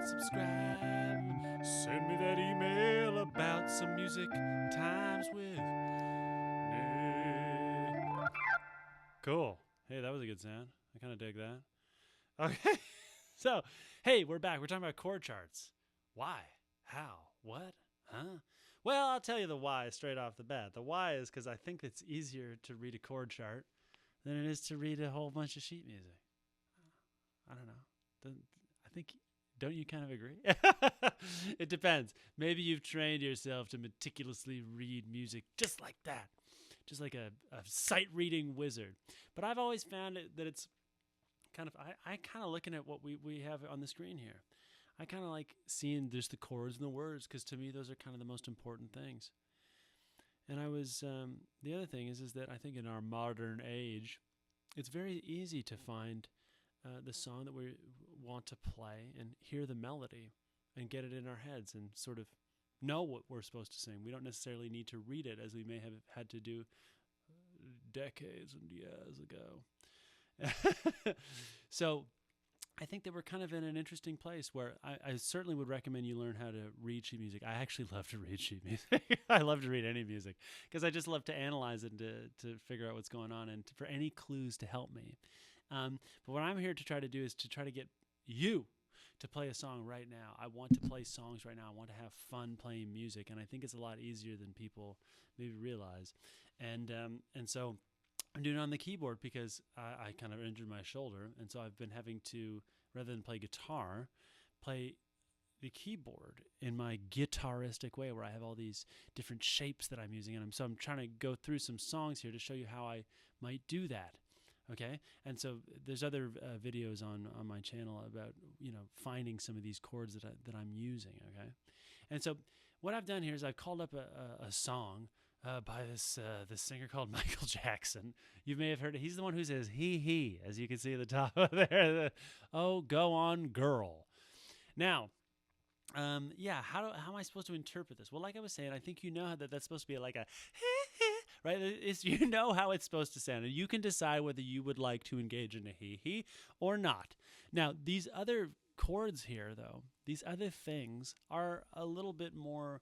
subscribe. Send me that email about some music times with Nick. Cool. Hey, that was a good sound. I kind of dig that. Okay. So, hey, we're back. We're talking about chord charts. Why? How? What? Huh? Well, I'll tell you the why straight off the bat. The why is because I think it's easier to read a chord chart than it is to read a whole bunch of sheet music. I don't know. I think, don't you kind of agree? It depends. Maybe you've trained yourself to meticulously read music just like that, just like a sight-reading wizard. But I've always found that it's kind of, I kind of looking at what we have on the screen here. I kind of like seeing just the chords and the words, because to me those are kind of the most important things. And I was the other thing is that I think in our modern age, it's very easy to find the song that we want to play and hear the melody and get it in our heads and sort of know what we're supposed to sing. We don't necessarily need to read it as we may have had to do decades and years ago. So I think that we're kind of in an interesting place where I certainly would recommend you learn how to read sheet music. I actually love to read sheet music. I love to read any music because I just love to analyze it and to figure out what's going on and for any clues to help me. But what I'm here to try to do is to try to get you to play a song right now. I want to play songs right now. I want to have fun playing music, and I think it's a lot easier than people maybe realize. And so I'm doing it on the keyboard because I kind of injured my shoulder, and so I've been having to, rather than play guitar, play the keyboard in my guitaristic way, where I have all these different shapes that I'm using, and so I'm trying to go through some songs here to show you how I might do that. Okay, and so there's other videos on my channel about finding some of these chords that I'm using. Okay, and so what I've done here is I've called up a song by this singer called Michael Jackson. You may have heard it. He's the one who says he, as you can see at the top of there. Oh, go on, girl. Now, how am I supposed to interpret this? Well, like I was saying, I think you know that that's supposed to be like a right? You know how it's supposed to sound, and you can decide whether you would like to engage in a he or not. Now, these other chords here, though, these other things are a little bit more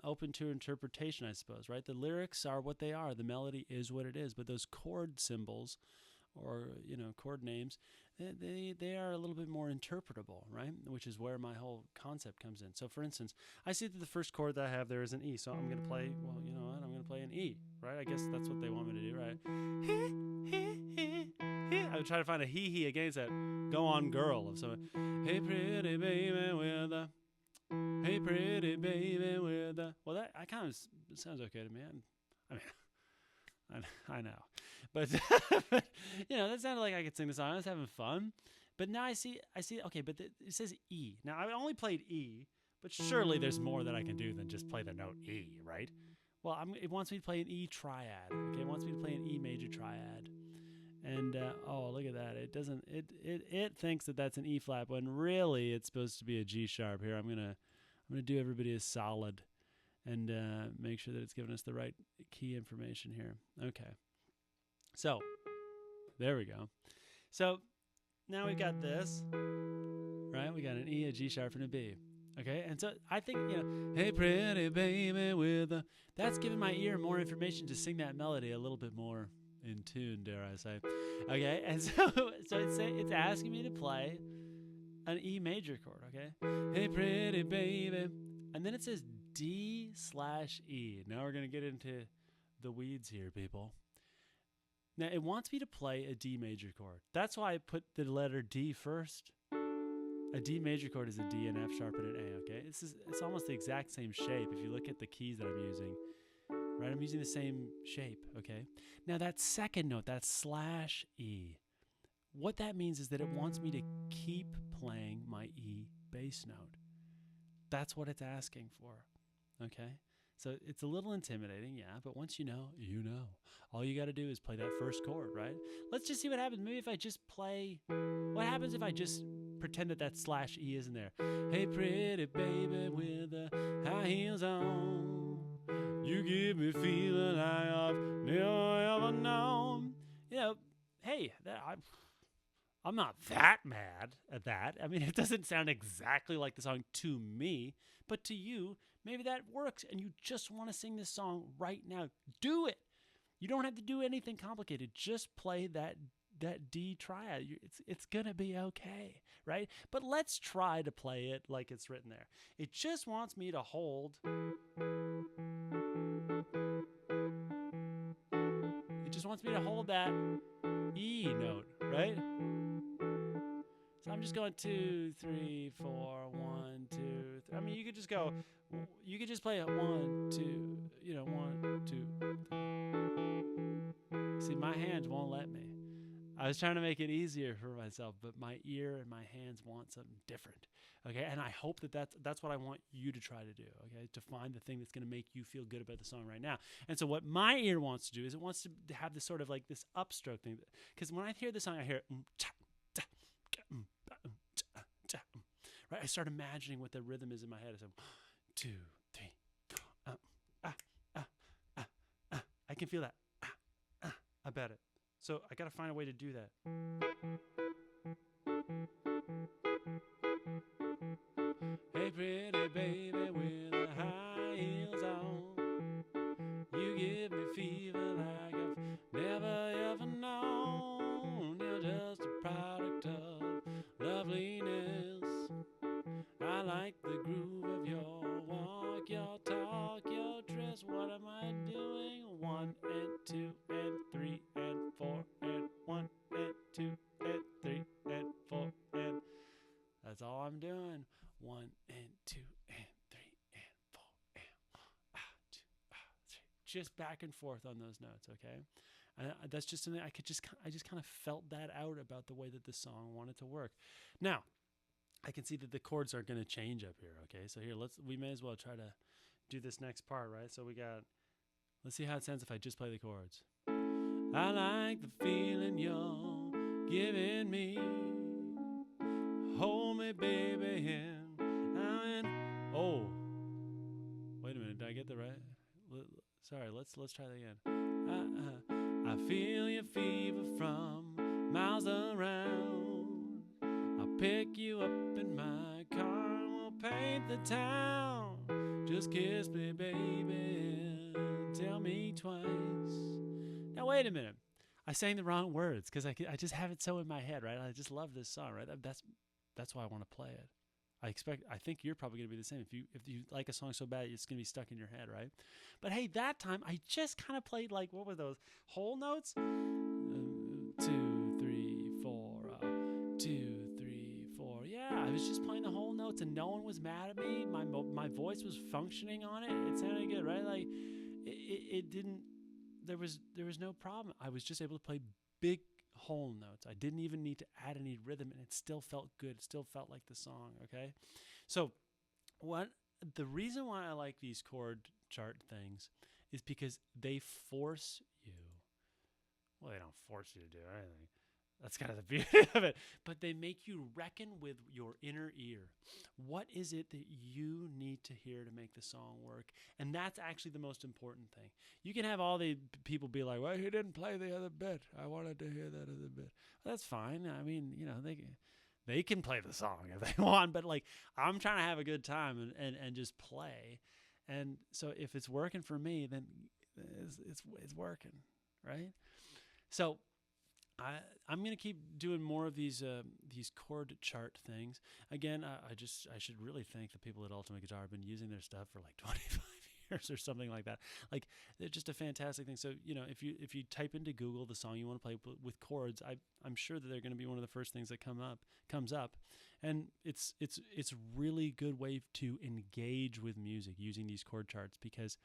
open to interpretation, I suppose, right? The lyrics are what they are. The melody is what it is. But those chord symbols or, chord names, they are a little bit more interpretable, right? Which is where my whole concept comes in. So, for instance, I see that the first chord that I have there is an E. So I'm going to play, well, you know what? I'm going to play an E, right? I guess that's what they want me to do, right? I would try to find a he against that go on girl of someone. Hey, pretty baby with a... Hey, pretty baby with a... Well, that kind of sounds okay to me. I know. But, that sounded like I could sing the song. I was having fun. But now I see, okay, but it says E. Now, I only played E, but surely there's more that I can do than just play the note E, right? Well, it wants me to play an E triad, okay? It wants me to play an E major triad. And, look at that. It doesn't, it thinks that that's an E flat, when really it's supposed to be a G sharp here. I'm going to do everybody a solid and make sure that it's giving us the right key information here. Okay. So, there we go. So, now we've got this, right? We got an E, a G sharp, and a B. Okay, and so I think, hey, pretty baby with a... That's giving my ear more information to sing that melody a little bit more in tune, dare I say. Okay, and so it's asking me to play an E major chord, okay? Hey, pretty baby. And then it says D/E. Now we're going to get into the weeds here, people. Now, it wants me to play a D major chord. That's why I put the letter D first. A D major chord is a D, an F sharp, and an A, okay? It's almost the exact same shape if you look at the keys that I'm using. Right? I'm using the same shape, okay? Now, that second note, that /E, what that means is that it wants me to keep playing my E bass note. That's what it's asking for, okay? So it's a little intimidating, yeah, but once you know, you know. All you got to do is play that first chord, right? Let's just see what happens. Maybe if I just play... What happens if I just pretend that /E isn't there? Hey, pretty baby with the high heels on, you give me feeling I've never ever known. Hey, I'm not that mad at that. I mean, it doesn't sound exactly like the song to me, but to you, maybe that works and you just want to sing this song right now. Do it. You don't have to do anything complicated. Just play that D triad. It's going to be okay, right? But let's try to play it like it's written there. It just wants me to hold. It just wants me to hold that E note, right? So I'm just going 2, 3, 4, 1, 2, 3. I mean, you could just go. You could just play it 1, 2. 1, 2. See, my hands won't let me. I was trying to make it easier for myself, but my ear and my hands want something different. Okay, and I hope that's what I want you to try to do. Okay, to find the thing that's going to make you feel good about the song right now. And so what my ear wants to do is it wants to have this sort of like this upstroke thing. Because when I hear the song, I hear right. I start imagining what the rhythm is in my head. It's 2, 3, 4, I can feel that. I bet it. So I got to find a way to do that. Hey, pretty baby with the high heels on, you give me fever like I've never ever known. You're just a product of loveliness. I like the groove of your walk, your talk, your dress. What am I doing? 1 and 2 and 3 and 4 and 1 and 2 and 3 and 4 and that's all I'm doing. 1 and 2 and 3 and 4 and 2, 3. Just back and forth on those notes, okay? That's just something I just kind of felt that out about the way that the song wanted to work. Now, I can see that the chords aren't going to change up here, okay? So here, we may as well try to do this next part, right? So let's see how it sounds if I just play the chords. I like the feeling you're giving me. Hold me, baby, oh, wait a minute, did I get that right? Sorry, let's try that again. I feel your fever from miles around. I'll pick you up in my car and we'll paint the town. Just kiss me, baby, tell me twice. Now wait a minute. I sang the wrong words because I just have it so in my head, right? I just love this song, right? That's why I want to play it. I think you're probably going to be the same. If you like a song so bad, it's going to be stuck in your head, right? But hey, that time I just kind of played like, what were those? Whole notes? 2, 3, 4, 2, 3, 4. Yeah, I was just playing the whole notes and no one was mad at me. My voice was functioning on it. It sounded good, right? Like it didn't, there was no problem. I was just able to play big whole notes. I didn't even need to add any rhythm and it still felt good. It still felt like the song, okay? So the reason why I like these chord chart things is because they force you. Well, they don't force you to do anything. That's kind of the beauty of it. But they make you reckon with your inner ear. What is it that you need to hear to make the song work? And that's actually the most important thing. You can have all the people be like, well, he didn't play the other bit. I wanted to hear that other bit. Well, that's fine. I mean, they can play the song if they want. But like, I'm trying to have a good time and just play. And so if it's working for me, then it's working, right? So I'm going to keep doing more of these chord chart things. Again, I should really thank the people at Ultimate Guitar. I've been using their stuff for like 25 years or something like that. Like, they're just a fantastic thing. So, if you type into Google the song you want to play with chords, I'm sure that they're going to be one of the first things that comes up. And it's really good way to engage with music using these chord charts because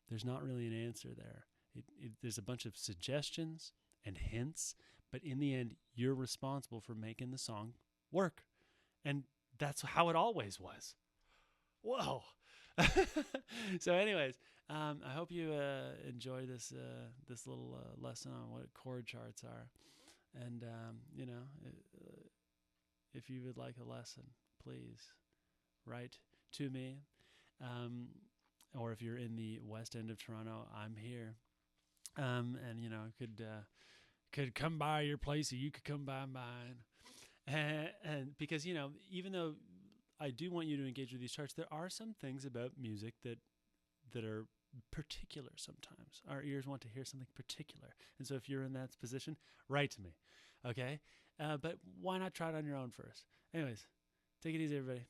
there's not really an answer there. There's a bunch of suggestions and hints, but in the end, you're responsible for making the song work. And that's how it always was. Whoa. So anyways, I hope you enjoy this little lesson on what chord charts are. And, if you would like a lesson, please write to me. Or if you're in the west end of Toronto, I'm here. And, could come by your place or you could come by mine. And because, even though I do want you to engage with these charts, there are some things about music that are particular sometimes. Our ears want to hear something particular. And so if you're in that position, write to me. Okay? But why not try it on your own first? Anyways, take it easy, everybody.